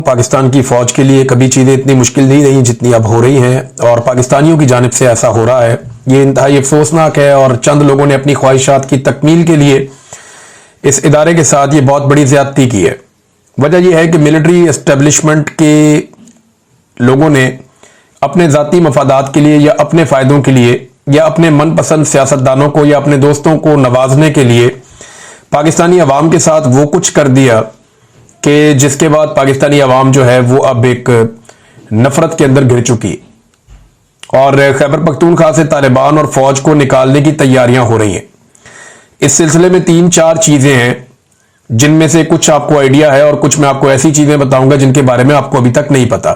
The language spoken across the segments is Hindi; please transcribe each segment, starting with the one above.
पाकिस्तान की फौज के लिए कभी चीज़ें इतनी मुश्किल नहीं रही जितनी अब हो रही हैं और पाकिस्तानियों की जानिब से ऐसा हो रहा है। ये इंतहाई अफसोसनाक है और चंद लोगों ने अपनी ख्वाहिशात की तकमील के लिए इस इदारे के साथ ये बहुत बड़ी ज्यादती की है। वजह यह है कि मिलिट्री एस्टेब्लिशमेंट के लोगों ने अपने ज़ाती मफादात के लिए या अपने फ़ायदों के लिए या अपने मनपसंद सियासतदानों को या अपने दोस्तों को नवाजने के लिए पाकिस्तानी अवाम के साथ वो कुछ कर दिया कि जिसके बाद पाकिस्तानी अवाम जो है वो अब एक नफरत के अंदर घिर चुकी है और खैबर पख्तूनख्वा से तालिबान और फौज को निकालने की तैयारियां हो रही हैं। इस सिलसिले में 3-4 चीजें हैं जिनमें से कुछ आपको आइडिया है और कुछ मैं आपको ऐसी चीजें बताऊंगा जिनके बारे में आपको अभी तक नहीं पता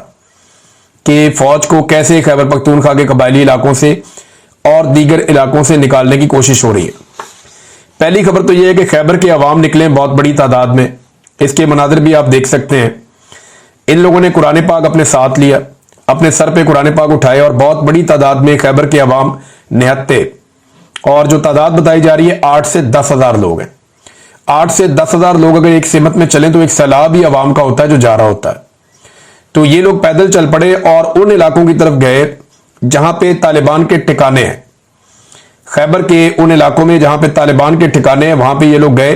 कि फौज को कैसे खैबर पख्तूनख्वा के कबायली इलाकों से और दीगर इलाकों से निकालने की कोशिश हो रही है। पहली खबर तो यह है कि खैबर के अवाम निकले बहुत बड़ी तादाद में। इसके मनाजिर भी आप देख सकते हैं। इन लोगों ने कुरान पाक अपने साथ लिया, अपने सर पे कुरान पाक उठाए और बहुत बड़ी तादाद में खैबर के अवाम निहत्ते और जो तादाद बताई जा रही है 8 से 10 हजार लोग हैं। 8 से 10 हजार लोग अगर एक सिमत में चलें तो एक सैलाब ही अवाम का होता है जो जा रहा होता है। तो ये लोग पैदल चल पड़े और उन इलाकों की तरफ गए जहां पे तालिबान के ठिकाने हैं। खैबर के उन इलाकों में जहां पे तालिबान के ठिकाने हैं वहां पे ये लोग गए।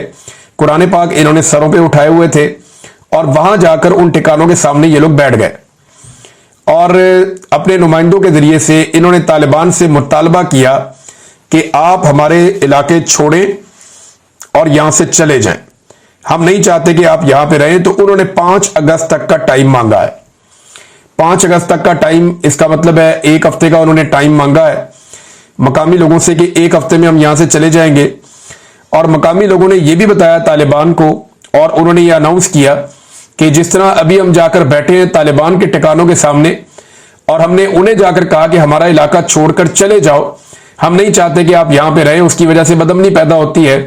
कुरान पाक इन्होंने सरों पे उठाए हुए थे और वहां जाकर उन ठिकानों के सामने ये लोग बैठ गए और अपने नुमाइंदों के जरिए से इन्होंने तालिबान से मुतालबा किया कि आप हमारे इलाके छोड़ें और यहां से चले जाएं, हम नहीं चाहते कि आप यहां पे रहें। तो उन्होंने 5 अगस्त तक का टाइम मांगा है। 5 अगस्त तक का टाइम, इसका मतलब है 1 हफ्ते का उन्होंने टाइम मांगा है मकामी लोगों से कि 1 हफ्ते में हम यहां से चले जाएंगे। और मकामी लोगों ने यह भी बताया तालिबान को और उन्होंने ये अनाउंस किया कि जिस तरह अभी हम जाकर बैठे हैं तालिबान के ठिकानों के सामने और हमने उन्हें जाकर कहा कि हमारा इलाका छोड़कर चले जाओ, हम नहीं चाहते कि आप यहां पे रहें। उसकी वजह से बदअमनी पैदा होती है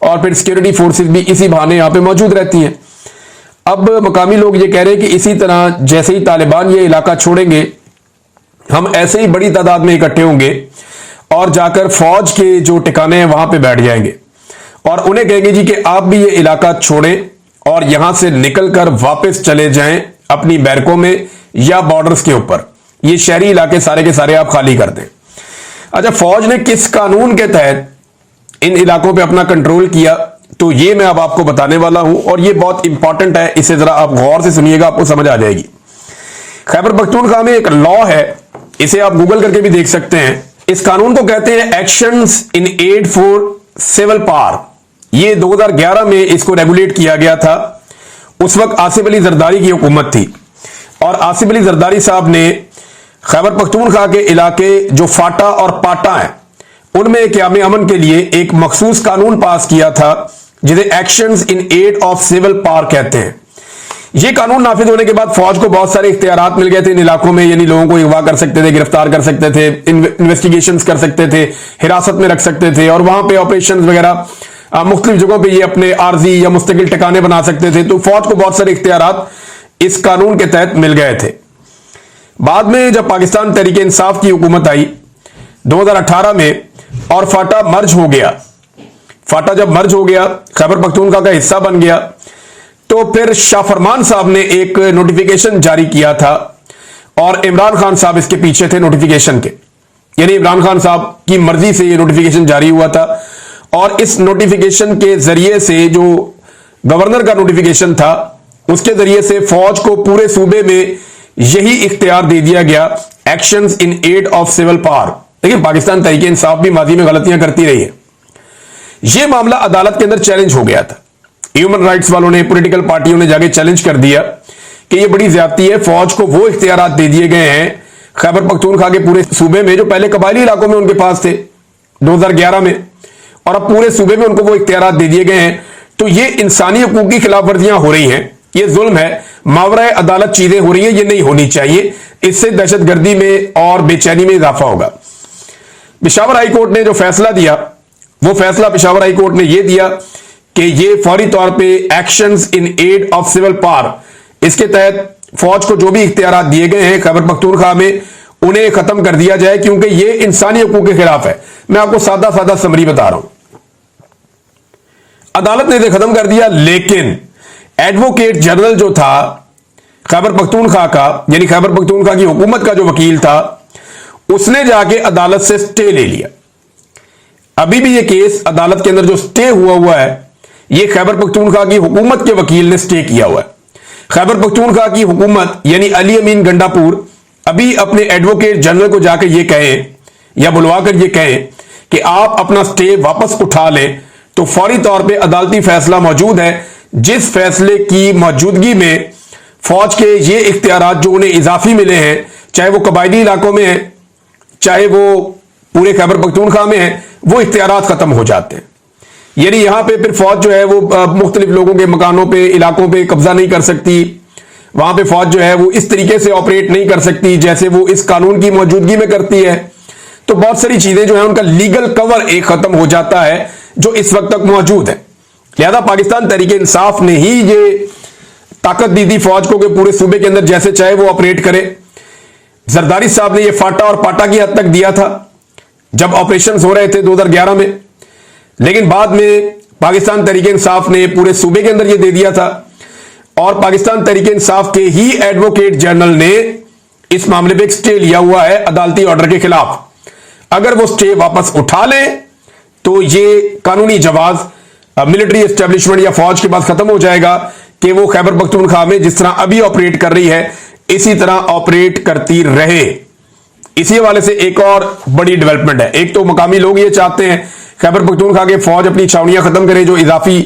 और फिर सिक्योरिटी फोर्सेस भी इसी बहाने यहां पे मौजूद रहती हैं। अब मकामी लोग ये कह रहे हैं कि इसी तरह जैसे ही तालिबान ये इलाका छोड़ेंगे हम ऐसे ही बड़ी तादाद में इकट्ठे होंगे और जाकर फौज के जो ठिकाने हैं वहां पे बैठ जाएंगे और उन्हें कहेंगे जी कि आप भी ये इलाका छोड़ें और यहां से निकलकर वापस चले जाएं अपनी बैरकों में या बॉर्डर्स के ऊपर। ये शहरी इलाके सारे के सारे आप खाली कर दें। अच्छा, फौज ने किस कानून के तहत इन इलाकों पे अपना कंट्रोल किया तो ये मैं अब आपको बताने वाला हूं और ये बहुत इंपॉर्टेंट है। इसे जरा आप गौर से सुनिएगा, आपको समझ आ जाएगी। खैबर पख्तूनख्वा में एक लॉ है, इसे आप गूगल करके भी देख सकते हैं। इस कानून को कहते हैं actions in aid for civil power. ये 2011 में इसको रेगुलेट किया गया था। उस वक्त आसिफ अली जरदारी की हुकूमत थी और आसिफ अली जरदारी साहब ने खैबर पख्तूनख्वा के इलाके जो फाटा और पाटा हैं उनमें क़याम अमन के लिए एक मखसूस कानून पास किया था जिसे actions in aid of civil power कहते हैं। यह कानून नाफिज होने के बाद फौज को बहुत सारे इख्तियारात मिल गए थे इन इलाकों में, यानी लोगों को अगवा कर सकते थे, गिरफ्तार कर सकते थे, इन्वेस्टिगेशंस कर सकते थे, हिरासत में रख सकते थे और वहां पे ऑपरेशंस वगैरह मुख्तलिफ जगहों पे ये अपने आर्जी या मुस्तकिल ठिकाने बना सकते थे। तो फौज को बहुत सारे इख्तियारात इस कानून के तहत मिल गए थे। बाद में जब पाकिस्तान तहरीक इंसाफ की हुकूमत आई 2018 में और फाटा मर्ज हो गया, फाटा जब मर्ज हो गया खैबर पख्तूनख्वा का हिस्सा बन गया तो फिर शाह फरमान साहब ने एक नोटिफिकेशन जारी किया था और इमरान खान साहब इसके पीछे थे नोटिफिकेशन के, यानी इमरान खान साहब की मर्जी से ये नोटिफिकेशन जारी हुआ था। और इस नोटिफिकेशन के जरिए से जो गवर्नर का नोटिफिकेशन था उसके जरिए से फौज को पूरे सूबे में यही इख्तियार दे दिया गया, actions in aid of civil power. देखिए, पाकिस्तान तहरीक इंसाफ भी माजी में गलतियां करती रही है। यह मामला अदालत के अंदर चैलेंज हो गया था। ह्यूमन राइट्स वालों ने, पॉलिटिकल पार्टियों ने जाके चैलेंज कर दिया कि यह बड़ी ज्यादती है। फौज को वो इख्तियारात दे दिए गए हैं खैबर पख्तूनख्वा के पूरे सूबे में जो पहले कबायली इलाकों में उनके पास थे 2011 में, और अब पूरे सूबे में उनको वो इख्तियारात दे दिए गए हैं। तो ये इंसानी हकूक की खिलाफ वर्जियां हो रही हैं, ये जुल्म है, मावरा अदालत चीजें हो रही है, ये नहीं होनी चाहिए। इससे दहशतगर्दी में और बेचैनी में इजाफा होगा। पेशावर हाई कोर्ट ने जो फैसला दिया वो फैसला पेशावर हाई कोर्ट ने यह दिया कि ये फौरी तौर पे actions in aid of civil power, इसके तहत फौज को जो भी इख्तियारात दिए गए हैं खैबर पख्तूनख्वा में उन्हें खत्म कर दिया जाए क्योंकि ये इंसानी हकूक के खिलाफ है। मैं आपको सादा सादा समरी बता रहा हूं। अदालत ने इसे खत्म कर दिया, लेकिन एडवोकेट जनरल जो था खैबर पख्तूनख्वा का यानी खैबर पख्तूनख्वा की हुकूमत का जो वकील था उसने जाके अदालत से स्टे ले लिया। अभी भी ये केस अदालत के अंदर जो स्टे हुआ है ये खैबर पख्तूनख्वा की हुकूमत के वकील ने स्टे किया हुआ है। खैबर पख्तूनख्वा की हुकूमत यानी अली अमीन गंडापुर अभी अपने एडवोकेट जनरल को जाकर ये कहें या बुलवाकर ये कहें कि आप अपना स्टे वापस उठा लें तो फौरी तौर पे अदालती फैसला मौजूद है, जिस फैसले की मौजूदगी में फौज के ये इख्तियारात जो उन्हें इजाफी मिले हैं, चाहे वो कबायली इलाकों में है चाहे वो पूरे खैबर पख्तूनख्वा में है, वो इख्तियारात खत्म हो जाते हैं। यानी यहां पे फिर फौज जो है वो मुख्तलिफ लोगों के मकानों पे इलाकों पे कब्जा नहीं कर सकती, वहां पे फौज जो है वो इस तरीके से ऑपरेट नहीं कर सकती जैसे वो इस कानून की मौजूदगी में करती है। तो बहुत सारी चीजें जो है उनका लीगल कवर एक खत्म हो जाता है जो इस वक्त तक मौजूद है। लिहाजा पाकिस्तान तहरीक इंसाफ ने ही ये ताकत दी थी फौज को कि पूरे सूबे के अंदर जैसे चाहे वो ऑपरेट करे। जरदारी साहब ने ये फाटा और पाटा की हद तक दिया था जब ऑपरेशन हो रहे थे 2011 में, लेकिन बाद में पाकिस्तान तहरीक इंसाफ ने पूरे सूबे के अंदर ये दे दिया था और पाकिस्तान तहरीक इंसाफ के ही एडवोकेट जनरल ने इस मामले में एक स्टे लिया हुआ है अदालती ऑर्डर के खिलाफ। अगर वो स्टे वापस उठा ले तो ये कानूनी जवाब मिलिट्री एस्टेब्लिशमेंट या फौज के पास खत्म हो जाएगा कि वो खैबर पख्तूनख्वा में जिस तरह अभी ऑपरेट कर रही है इसी तरह ऑपरेट करती रहे। इसी हवाले से एक और बड़ी डेवलपमेंट है। एक तो मकामी लोग ये चाहते हैं खैबर पख्तूनख्वा के फौज अपनी छावनियां खत्म करे जो इजाफी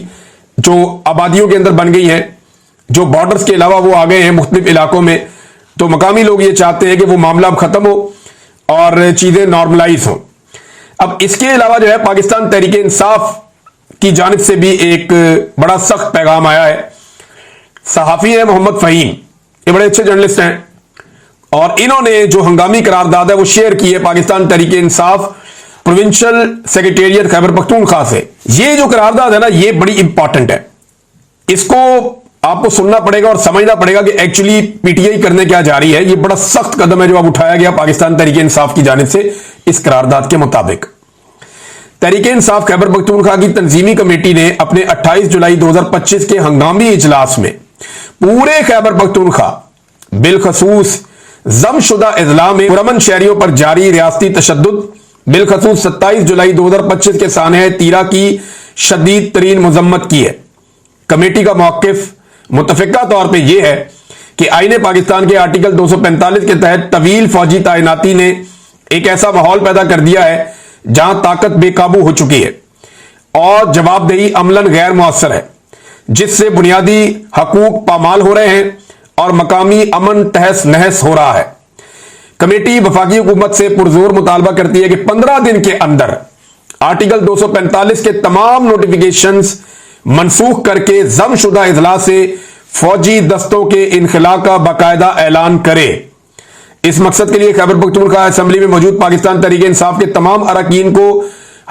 जो आबादियों के अंदर बन गई हैं, जो बॉर्डर्स के अलावा वो आ गए हैं मुख्तलिफ इलाकों में। तो मकामी लोग ये चाहते हैं कि वो मामला अब खत्म हो और चीजें नॉर्मलाइज हो। अब इसके अलावा जो है पाकिस्तान तहरीक इंसाफ की जानिब से भी एक बड़ा सख्त पैगाम आया है। सहाफी है मोहम्मद फहीम, ये बड़े अच्छे जर्नलिस्ट हैं और इन्होंने जो हंगामी करारदाद है वो शेयर की है पाकिस्तान तहरीक इंसाफ प्रोविंशियल सेक्रेटेरिएट खैबर पख्तूनख्वा से। ये जो करारदाद है ना ये बड़ी इंपॉर्टेंट है, इसको आपको सुनना पड़ेगा और समझना पड़ेगा कि एक्चुअली पीटीआई करने क्या जा रही है। ये बड़ा सख्त कदम है जो अब उठाया गया पाकिस्तान तहरीक इंसाफ की जानिब से। इस करारदाद के मुताबिक तहरीक इंसाफ खैबर पख्तूनख्वा की तंजीमी कमेटी ने अपने 28 जुलाई 2025 के हंगामी इजलास में पूरे खैबर पख्तूनख्वा बिलखसूस जमशुदा इजला में पुरअमन शहरियों पर जारी रियासती तशद्दुद बिलखसूस 27 जुलाई 2025 के सानहे तीरा की शदीद तरीन मजम्मत की है। कमेटी का मौकिफ मुतफिका तौर पर यह है कि आईने पाकिस्तान के आर्टिकल 245 के तहत तवील फौजी तैनाती ने एक ऐसा माहौल पैदा कर दिया है जहां ताकत बेकाबू हो चुकी है और जवाबदेही अमलन गैर मुअस्सर है, जिससे बुनियादी हकूक पामाल हो रहे हैं और मकामी अमन तहस नहस हो रहा है। कमेटी वफाकी हुकूमत से पुरजोर मुतालबा करती है कि 15 दिन के अंदर आर्टिकल 245 के तमाम नोटिफिकेशंस मनसूख करके जमशुदा इजला से फौजी दस्तों के इनखला का बाकायदा ऐलान करे। इस मकसद के लिए खैबर पख्तूनख्वा असेंबली में मौजूद पाकिस्तान तहरीक इंसाफ के तमाम अरकान को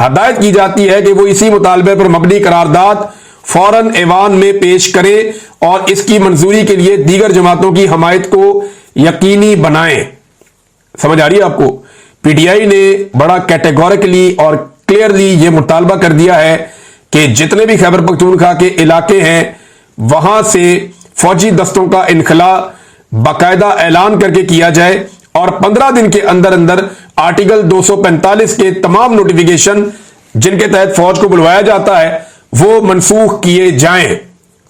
हदायत की जाती है कि वो इसी मुतालबे पर मबनी करारदाद फौरन ऐवान में पेश करें और इसकी मंजूरी के लिए दीगर जमातों की हमायत को यकीनी बनाएं। समझ आ रही है आपको? पीटीआई ने बड़ा कैटेगोरिकली और क्लियरली यह मुतालबा कर दिया है कि जितने भी खैबर पख्तूनख्वा के इलाके हैं वहां से फौजी दस्तों का इनखला बाकायदा ऐलान करके किया जाए और 15 दिन के अंदर अंदर आर्टिकल 245 के तमाम नोटिफिकेशन जिनके तहत फौज को बुलवाया जाता है वो मनसूख किए जाएं।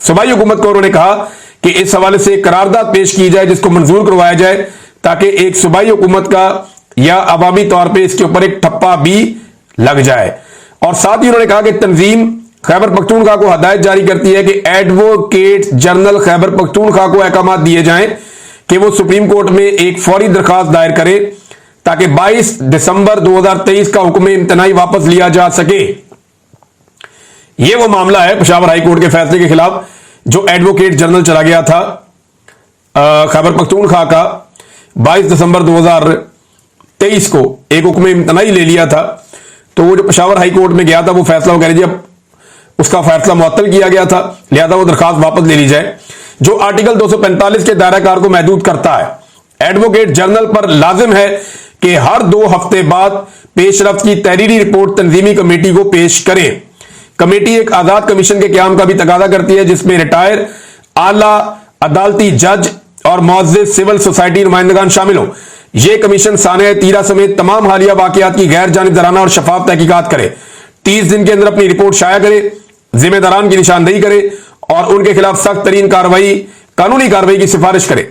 सूबाई हुकूमत को उन्होंने कहा कि इस हवाले से करारदाद पेश की जाए जिसको मंजूर करवाया जाए ताकि एक सूबाई हुकूमत का या अवामी तौर पर इसके ऊपर एक ठप्पा भी लग जाए। और साथ ही उन्होंने कहा कि तंजीम खैबर पख्तूनख्वा को हदायत जारी करती है कि एडवोकेट जनरल खैबर पख्तूनख्वा को अहकाम दिए जाएं कि वो सुप्रीम कोर्ट में एक फौरी दरखास्त दायर करे ताकि 22 दिसंबर 2023 का हुक्म इम्तनाई वापस लिया जा सके। यह वो मामला है पेशावर हाई कोर्ट के फैसले के खिलाफ जो एडवोकेट जनरल चला गया था खैबर पख्तूनख्वा का 22 दिसंबर 2023 को एक हुक्म इम्तनाई ले लिया था। तो वो जो पेशावर हाई कोर्ट में गया था वो फैसला वगैरह जब उसका फैसला मुअत्तल किया गया था, लिहाजा वो दरखास्त वापस ले ली जाए जो आर्टिकल 245 के दायराकार को महदूद करता है। एडवोकेट जनरल पर लाजिम है कि हर 2 हफ्ते बाद पेशरफ्त की तहरीरी रिपोर्ट तंजीमी कमेटी को पेश करें। कमेटी एक आजाद कमीशन के क्याम का भी तकाजा करती है जिसमें रिटायर आला अदालती जज और मुअज़्ज़िज़ सिविल सोसाइटी नुमाइंदगान शामिल हों। यह कमीशन सानिया तीरा समेत तमाम हालिया वाकयात की गैर जानिबदाराना और शफाफ तहकीकात करे, 30 दिन के अंदर अपनी रिपोर्ट शाया करे, जिम्मेदारान की निशानदेही करे और उनके खिलाफ सख्त तरीन कानूनी कार्रवाई की सिफारिश करे।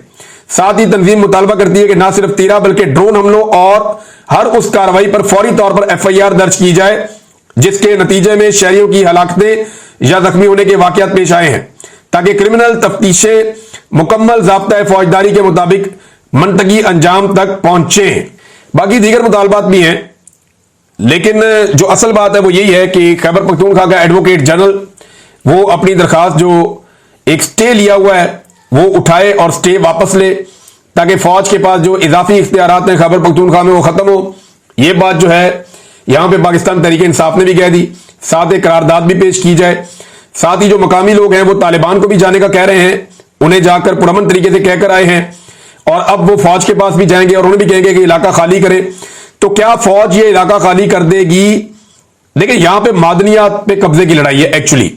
साथ ही तंजीम मुतालबा करती है कि न सिर्फ तीरा बल्कि ड्रोन हमलों और हर उस कार्रवाई पर फौरी तौर पर FIR दर्ज की जाए जिसके नतीजे में शहरियों की हलाकतें या जख्मी होने के वाकयात पेश आए हैं, ताकि क्रिमिनल तफ्तीशें मुकम्मल ज़ाब्ता फौजदारी के मुताबिक मंतकी अंजाम तक पहुंचे। बाकी दीगर मुतालबात भी हैं, लेकिन जो असल बात है वो यही है कि खैबर पख्तूनख्वा का एडवोकेट जनरल वो अपनी दरखास्त जो एक स्टे लिया हुआ है वो उठाए और स्टे वापस ले, ताकि फौज के पास जो इजाफी इख्तियारात हैं खैबर पख्तूनख्वा में वो खत्म हो। ये बात जो है यहां पे पाकिस्तान तहरीक इंसाफ ने भी कह दी, साथ एक करारदाद भी पेश की जाए। साथ ही जो मकामी लोग हैं वो तालिबान को भी जाने का कह रहे हैं, उन्हें जाकर पुरअमन तरीके से कहकर आए हैं और अब वो फौज के पास भी जाएंगे और उन्हें भी कहेंगे कि इलाका खाली करे। तो क्या फौज ये इलाका खाली कर देगी? देखिए यहां पे मादनियात पे कब्जे की लड़ाई है। एक्चुअली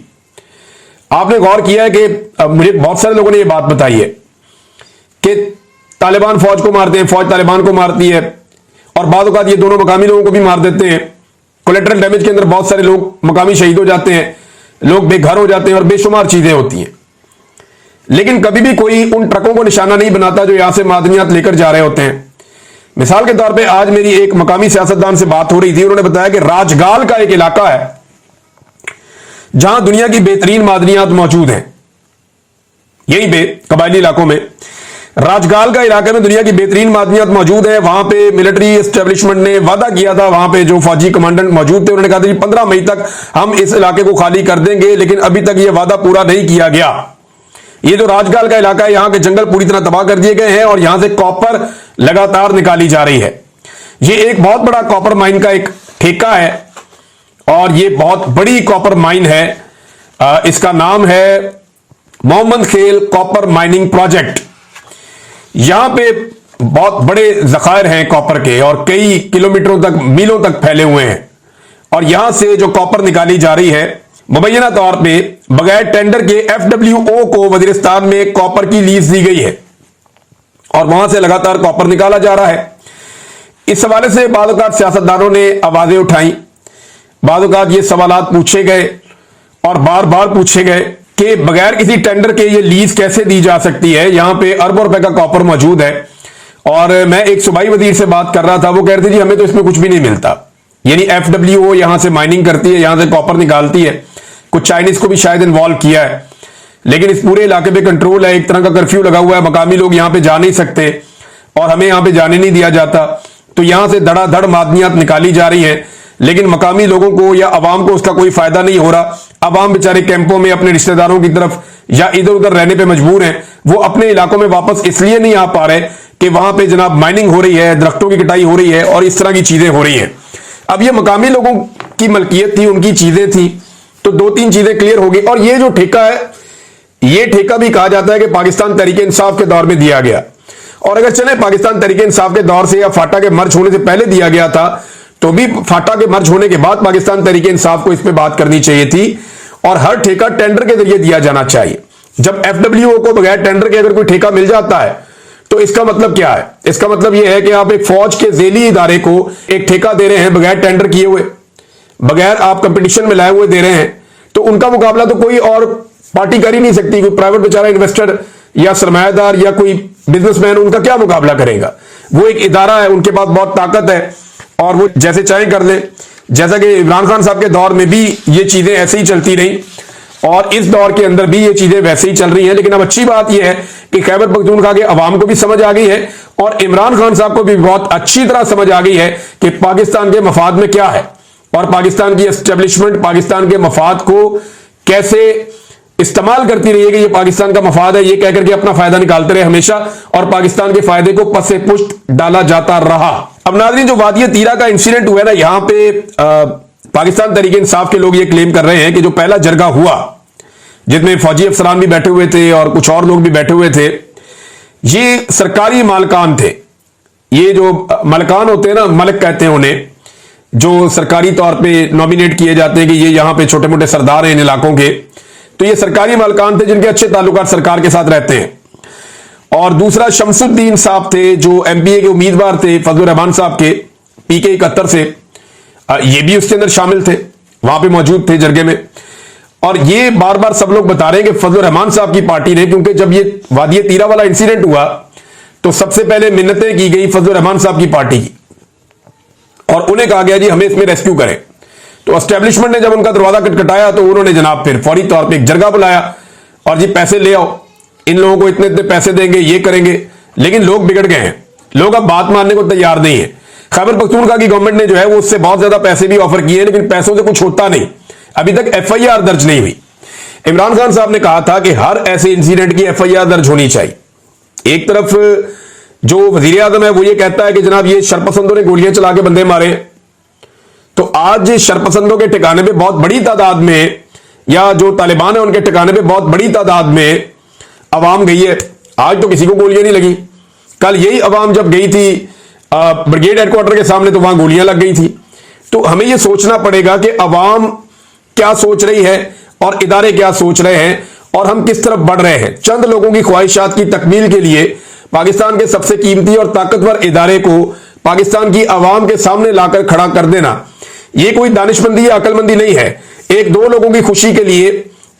आपने गौर किया है कि मुझे बहुत सारे लोगों ने यह बात बताई है कि तालिबान फौज को मारते हैं, फौज तालिबान को मारती है और बाद औक़ात ये दोनों मकामी लोगों को भी मार देते हैं। कोलेटरल डैमेज के अंदर बहुत सारे लोग मकामी शहीद हो जाते हैं, लोग बेघर हो जाते हैं और बेशुमार चीजें होती हैं। लेकिन कभी भी कोई उन ट्रकों को निशाना नहीं बनाता जो यहां से मादनियात लेकर जा रहे होते हैं। मिसाल के तौर पे आज मेरी एक मकामी सियासतदान से बात हो रही थी, उन्होंने बताया कि राजगाल का एक इलाका है जहां दुनिया की बेहतरीन मादनियात मौजूद हैं। यहीं पे कबायली इलाकों में राजगाल का इलाके में दुनिया की बेहतरीन मादनियात मौजूद है। वहां पे मिलिट्री एस्टेब्लिशमेंट ने वादा किया था, वहां पे जो फौजी कमांडेंट मौजूद थे उन्होंने कहा था 15 मई तक हम इस इलाके को खाली कर देंगे, लेकिन अभी तक यह वादा पूरा नहीं किया गया। ये जो राजगाल का इलाका है यहां के जंगल पूरी तरह तबाह कर दिए गए हैं और यहां से कॉपर लगातार निकाली जा रही है। ये एक बहुत बड़ा कॉपर माइन का एक ठेका है और ये बहुत बड़ी कॉपर माइन है। इसका नाम है मोहम्मद खेल कॉपर माइनिंग प्रोजेक्ट। यहां पे बहुत बड़े जखायर हैं कॉपर के और कई किलोमीटरों तक, मीलों तक फैले हुए हैं और यहां से जो कॉपर निकाली जा रही है मुबैना तौर पे बगैर टेंडर के FWO को वजीरिस्तान में कॉपर की लीज दी गई है और वहां से लगातार कॉपर निकाला जा रहा है। इस हवाले से बाद औक़ात सियासतदानों ने आवाजें उठाई, बाद औक़ात ये सवालात पूछे गए और बार बार पूछे गए कि बगैर किसी टेंडर के ये लीज कैसे दी जा सकती है। यहां पे अरबों रुपए का कॉपर मौजूद है और मैं एक सूबाई वजीर से बात कर रहा था, वो कह रहे थे जी हमें तो इसमें कुछ भी नहीं मिलता। यानी FWO यहां से माइनिंग करती है, यहां से कॉपर निकालती है, कुछ चाइनीज को भी शायद इन्वॉल्व किया है, लेकिन इस पूरे इलाके पे कंट्रोल है, एक तरह का कर्फ्यू लगा हुआ है, मकामी लोग यहां पे जा नहीं सकते और हमें यहां पे जाने नहीं दिया जाता। तो यहां से धड़ाधड़ मादनियात निकाली जा रही हैं, लेकिन मकामी लोगों को या अवाम को उसका कोई फायदा नहीं हो रहा। अवाम बेचारे कैंपों में अपने रिश्तेदारों की तरफ या इधर उधर रहने पे मजबूर हैं, वो अपने इलाकों में वापस इसलिए नहीं आ पा रहे कि वहां पे जनाब माइनिंग हो रही है, दरख्तों की कटाई हो रही है और इस तरह की चीजें हो रही हैं। अब ये मकामी लोगों की मलकियत थी, उनकी चीजें थी, तो 2-3 चीजें क्लियर हो गई। और ये जो ठेका है, ये ठेका भी कहा जाता है कि पाकिस्तान तहरीक इंसाफ के दौर में दिया गया, और अगर चले पाकिस्तान तहरीक इंसाफ के दौर से या फाटा के मर्ज होने से पहले दिया गया था तो भी फाटा के मर्ज होने के बाद पाकिस्तान तहरीक इंसाफ को इस पे बात करनी चाहिए थी और हर ठेका टेंडर के जरिए दिया जाना चाहिए। जब FWO को बगैर टेंडर के अगर कोई ठेका मिल जाता है तो इसका मतलब क्या है? इसका मतलब यह है कि आप एक फौज के जेली इदारे को एक ठेका दे रहे हैं बगैर टेंडर किए हुए, बगैर आप कंपटीशन में लाए हुए दे रहे हैं, तो उनका मुकाबला तो कोई और पार्टी कर ही नहीं सकती। कोई प्राइवेट बेचारा इन्वेस्टर या सरमायादार या कोई बिजनेसमैन उनका क्या मुकाबला करेगा? वो एक इदारा है, उनके पास बहुत ताकत है और वो जैसे चाहे कर ले। जैसा कि इमरान खान साहब के दौर में भी ये चीजें ऐसे ही चलती रही और इस दौर के अंदर भी ये चीजें वैसे ही चल रही हैं। लेकिन अब अच्छी बात यह है कि खैबर पख्तूनख्वा के अवाम को भी समझ आ गई है और इमरान खान साहब को भी बहुत अच्छी तरह समझ आ गई है कि पाकिस्तान के मफाद में क्या है और पाकिस्तान की एस्टेब्लिशमेंट पाकिस्तान के मफाद को कैसे इस्तेमाल करती रही है कि ये पाकिस्तान का मफाद है, ये कहकर के अपना फायदा निकालते रहे हमेशा और पाकिस्तान के फायदे को पसे पुष्ट डाला जाता रहा। अब नाज़रीन, जो वादिया तीरा का इंसिडेंट हुआ है ना, यहां पे पाकिस्तान तहरीक इंसाफ के लोग ये क्लेम कर रहे हैं कि जो पहला जरगा हुआ जिसमें फौजी अफसरान भी बैठे हुए थे और कुछ और लोग भी बैठे हुए थे, ये सरकारी मालकान थे। ये जो मालकान होते हैं ना, मलिक कहते हैं उन्हें, जो सरकारी तौर पे नॉमिनेट किए जाते हैं कि ये यहां पे छोटे मोटे सरदार हैं इन इलाकों के, तो ये सरकारी मालकान थे जिनके अच्छे ताल्लुकात सरकार के साथ रहते हैं और दूसरा शमसुद्दीन साहब थे जो एमपीए के उम्मीदवार थे फजलुर रहमान साहब के पीके 71 से, ये भी उसके अंदर शामिल थे, वहां पे मौजूद थे जरगे में। और ये बार बार सब लोग बता रहे हैं कि फजलुर रहमान साहब की पार्टी ने, क्योंकि जब ये वादिया तीरा वाला इंसिडेंट हुआ तो सबसे पहले मिन्नतें की गई फजलुर रहमान साहब की पार्टी की और उन्हें कहा गया जी हमें इसमें रेस्क्यू करें। तो एस्टेब्लिशमेंट ने जब उनका दरवाजा खटखटाया तो उन्होंने जनाब फिर फौरी तौर पे एक जरगा बुलाया और जी पैसे ले आओ, इन लोगों को इतने इतने पैसे देंगे, ये करेंगे। लेकिन लोग बिगड़ गए हैं, लोग अब बात मानने को तैयार नहीं है। खैबर पख्तूनख्वा की गवर्नमेंट ने जो है वो उससे बहुत ज्यादा पैसे भी ऑफर किए, लेकिन पैसों से कुछ होता नहीं। अभी तक एफआईआर दर्ज नहीं हुई। इमरान खान साहब ने कहा था कि हर ऐसे इंसिडेंट की एफआईआर दर्ज होनी चाहिए। एक तरफ जो वजीर आजम है वो ये कहता है कि जनाब ये शरपसंदों ने गोलियां चला के बंदे मारे, तो आज शरपसंदों के ठिकाने पे बहुत बड़ी तादाद में, या जो तालिबान है उनके ठिकाने पे बहुत बड़ी तादाद में अवाम गई है। आज तो किसी को गोलियां नहीं लगी, कल यही अवाम जब गई थी ब्रिगेड हेडक्वार्टर के सामने तो वहां गोलियां लग गई थी। तो हमें यह सोचना पड़ेगा कि अवाम क्या सोच रही है और इदारे क्या सोच रहे हैं और हम किस तरफ बढ़ रहे हैं। चंद लोगों की ख्वाहिशात की तकमील के लिए पाकिस्तान के सबसे कीमती और ताकतवर इदारे को पाकिस्तान की आवाम के सामने लाकर खड़ा कर देना, यह कोई दानिशमंदी या अकलमंदी नहीं है। एक दो लोगों की खुशी के लिए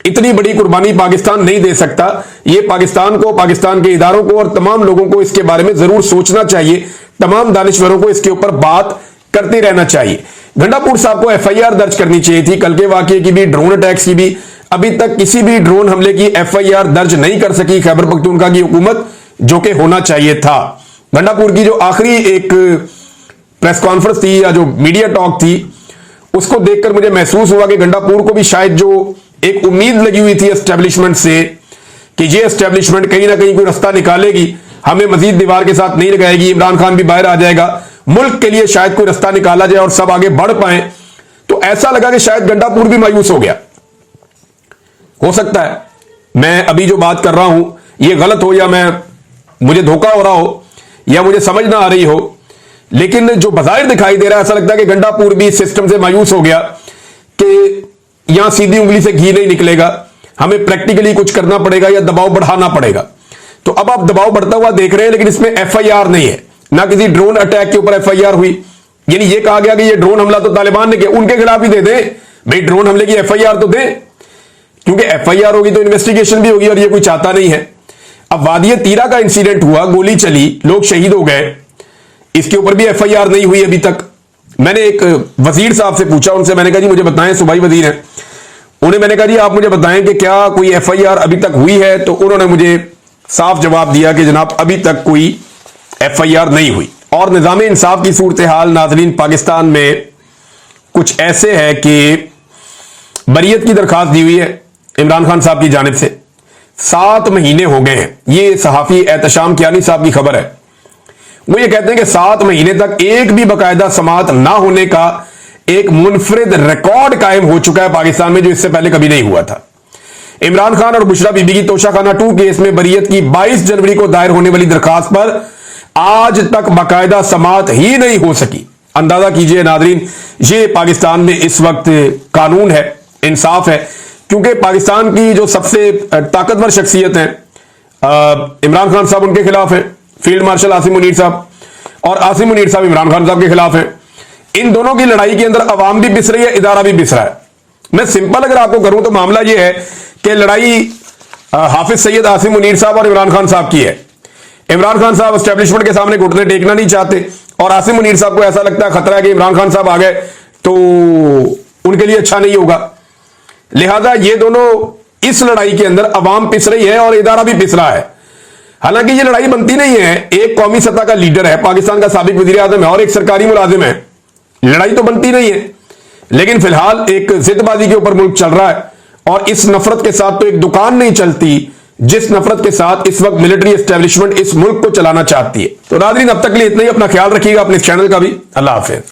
इतनी बड़ी कुर्बानी पाकिस्तान नहीं दे सकता। यह पाकिस्तान को, पाकिस्तान के इदारों को और तमाम लोगों को इसके बारे में जरूर सोचना चाहिए। तमाम दानिशवरों को इसके ऊपर बात करते रहना चाहिए। गंडापुर साहब को एफआईआर दर्ज करनी चाहिए थी, कल के वाकये की भी, ड्रोन अटैक्स की भी। अभी तक किसी भी ड्रोन हमले की एफआईआर दर्ज नहीं कर सकी खैबर पख्तूनख्वा की हुकूमत, जो कि होना चाहिए था। गंडापुर की जो आखिरी एक प्रेस कॉन्फ्रेंस थी या जो मीडिया टॉक थी, उसको देखकर मुझे महसूस हुआ कि गंडापुर को भी शायद जो एक उम्मीद लगी हुई थी एस्टेब्लिशमेंट से कि ये एस्टेब्लिशमेंट कहीं ना कहीं कोई रास्ता निकालेगी, हमें मजीद दीवार के साथ नहीं लगाएगी, इमरान खान भी बाहर आ जाएगा, मुल्क के लिए शायद कोई रास्ता निकाला जाए और सब आगे बढ़ पाए। तो ऐसा लगा कि शायद गंडापुर भी मायूस हो गया। हो सकता है मैं अभी जो बात कर रहा हूं ये गलत हो, या मुझे धोखा हो रहा हो, या मुझे समझ ना आ रही हो, लेकिन जो बाहर दिखाई दे रहा है ऐसा लगता है कि गंडापुर भी सिस्टम से मायूस हो गया कि यहां सीधी उंगली से घी नहीं निकलेगा, हमें प्रैक्टिकली कुछ करना पड़ेगा या दबाव बढ़ाना पड़ेगा। तो अब आप दबाव बढ़ता हुआ देख रहे हैं, लेकिन इसमें एफआईआर नहीं है, ना किसी ड्रोन अटैक के ऊपर एफआईआर हुई। यानी ये कहा गया कि ये ड्रोन हमला तो तालिबान ने किया, उनके खिलाफ ही दे दें भाई, ड्रोन हमले की एफआईआर तो दें, क्योंकि एफआईआर होगी तो इन्वेस्टिगेशन भी होगी और ये कोई चाहता नहीं है। अब वादिया तीरा का इंसिडेंट हुआ, गोली चली, लोग शहीद हो गए, इसके ऊपर भी एफआईआर नहीं हुई अभी तक। मैंने एक वजीर साहब से पूछा, उनसे मैंने कहा जी मुझे बताएं, सूबाई वजीर हैं, उन्हें मैंने कहा जी आप मुझे बताएं कि क्या कोई एफआईआर अभी तक हुई है, तो उन्होंने मुझे साफ जवाब दिया कि जनाब अभी तक कोई एफआईआर नहीं हुई। और निजाम इंसाफ की सूरत हाल नाज़रीन पाकिस्तान में कुछ ऐसे है कि बरियत की दरखास्त दी हुई है इमरान खान साहब की जानिब से, 7 महीने हो गए हैं। ये सहाफी एहतशाम कियानी साहब की खबर है। वो ये कहते हैं कि 7 महीने तक एक भी बाकायदा समाअत ना होने का एक मुनफरिद रिकॉर्ड कायम हो चुका है पाकिस्तान में, जो इससे पहले कभी नहीं हुआ था। इमरान खान और बुशरा बीबी की तोशाखाना 2 केस में बरियत की 22 जनवरी को दायर होने वाली दरखास्त पर आज तक बाकायदा समाअत ही नहीं हो सकी। अंदाजा कीजिए नादरीन, ये पाकिस्तान में इस वक्त कानून है, इंसाफ है, क्योंकि पाकिस्तान की जो सबसे ताकतवर शख्सियत है इमरान खान साहब उनके खिलाफ है, फील्ड मार्शल आसिम मुनीर साहब, और आसिम मुनीर साहब इमरान खान साहब के खिलाफ है। इन दोनों की लड़ाई के अंदर अवाम भी पिस रही है, इदारा भी पिस रहा है। मैं सिंपल अगर आपको करूं तो मामला यह है कि लड़ाई हाफिज सैयद आसिम मुनीर साहब और इमरान खान साहब की है। इमरान खान साहब एस्टेब्लिशमेंट के सामने घुटने टेकना नहीं चाहते, और आसिम मुनीर साहब को ऐसा लगता है खतरा है कि इमरान खान साहब आ गए तो उनके लिए अच्छा नहीं होगा। लिहाजा ये दोनों इस लड़ाई के अंदर अवाम पिस रही है और इदारा भी पिस रहा है। हालांकि ये लड़ाई बनती नहीं है, एक कौमी सतह का लीडर है, पाकिस्तान का साबिक वजीर आजम है और एक सरकारी मुलाजिम है, लड़ाई तो बनती नहीं है। लेकिन फिलहाल एक जिदबाजी के ऊपर मुल्क चल रहा है, और इस नफरत के साथ तो एक दुकान नहीं चलती जिस नफरत के साथ इस वक्त मिलिट्री एस्टेब्लिशमेंट इस मुल्क को चलाना चाहती है। तो नाज़रीन अब तक के लिए इतना ही, अपना ख्याल रखिएगा, अपने चैनल का भी। अल्लाह हाफिज।